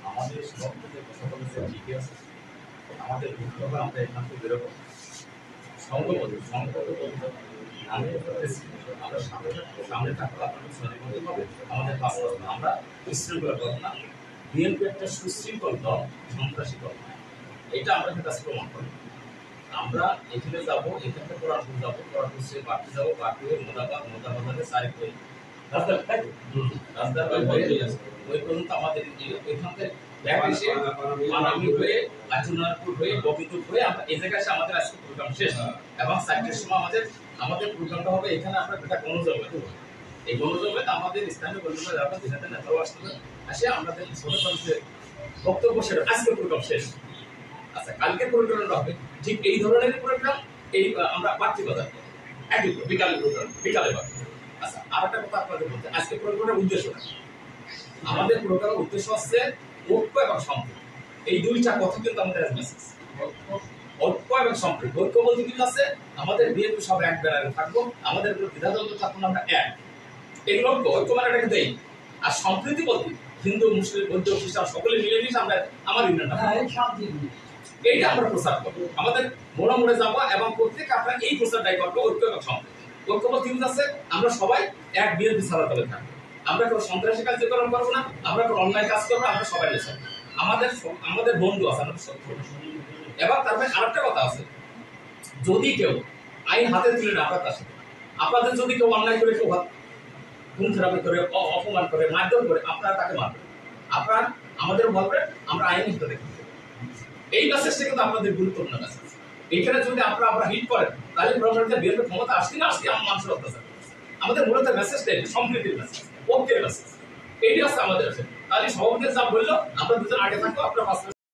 আমাদের সবকে কথা বলেছে ঠিকই আছে। আমাদের ঘুরতে হবে, আমরা এখান থেকে বেরোবো সংঘবদ্ধ বলতে আমি আমরা সামনে থাকবো, আপনাদের সরি বলতে হবে আমাদের পাশ করবো। আমরা বিশৃঙ্খলা করবো না। বিএনপি একটা সুশৃঙ্খল দল, সন্ত্রাসী দল, এটা আমাদের কাছে প্রমাণ করবো। আমরা এখানে যাবো, এখান থেকে কোরআনপুর যাবো, কোরআনপুর থেকে বাকি যাবো, বাকি হয়ে মোদাবাজারে সারিক হয়ে রাস্তার ওই পর্যন্ত আমাদের এখান থেকে মানামি হয়ে আচুনারপুর হয়ে ববিতুর হয়ে আমরা এই জায়গায় আমাদের আজকে প্রোগ্রাম শেষ এবং 4টার সময় আমাদের প্রোগ্রামটা হবে এখানে। আমরা একটা গণজমে, এই গণজমে আমাদের স্থানীয় গণজমে যারা যেখানে নেতাও আসতে আসে আমাদের ছোট বক্তব্য সেটা আজকে প্রোগ্রাম শেষ। আচ্ছা, কালকে প্রোগ্রামটা হবে ঠিক এই ধরনের প্রোগ্রাম, এই আমরা বাড়তি কথা একই বিকালে প্রোগ্রাম, বিকালে বাড়তি। আচ্ছা, আর একটা কথা আপনাদের বলতে, আজকে প্রোগ্রামের উদ্দেশ্য আমাদের প্রোগ্রামের উদ্দেশ্য হচ্ছে ঐক্য এবং সম্প্রীতি। এই দুইটা কথা কিন্তু আমাদের মেসেজ, ঐক্য এবং সম্প্রীতি। ঐক্য বলতে কি আছে, আমাদের বিএনপি সব এক ব্যানারে থাকবো, আমাদের কোনো দ্বিধাদ্বন্দ্ব থাকবো না, আমরা এক। এগুলো ঐক্য মানে এটাকে দেই। আর সম্প্রীতি বলতে হিন্দু মুসলিম বৌদ্ধ খ্রিস্টান সকলে মিলেমিশে আমরা আমার ইউনিয়নটা এইটা আমরা প্রচার করবো। আমাদের মোড়ে মোড়ে যাবো এবং প্রত্যেক আপনার এই প্রচারটাই করবো ঐক্য এবং সম্প্রীতি। ঐক্য বলতে কি আছে, আমরা সবাই এক বিএনপি ছাড়া তলে থাকবো, আমরা কোনো সন্ত্রাসী কার্যক্রম করবো না, আমরা কোনো অন্যায় কাজ করবো, আমরা সবাই মিলে আমাদের বন্ধু আছে এবং তারপরে আরেকটা কথা আছে, যদি কেউ আইন হাতে তুলে না আপনার কাছে, আপনাদের যদি কেউ অন্যায় করে, কেউ খুন খারাপি করে, অপমান করে, মারধর করে, আপনারা তাকে মারবেন, আপনারা আমাদের বলবেন, আমরা আইন হিসেবে দেখব। এই মেসেজটা কিন্তু আপনাদের গুরুত্বপূর্ণ মেসেজ। এখানে যদি আপনারা হিট করেন তাহলে বিএনপির ক্ষমতা আসতে না আসতে আমার মানুষের অত্যাচার। আমাদের মূলত মেসেজটা সম্প্রীতির মেসেজ, ঐক্যের মেসেজ, এইটি হচ্ছে আমাদের। তাহলে সভাপতি যা বললো আমরা দুজন আগে থাকবো, আপনারা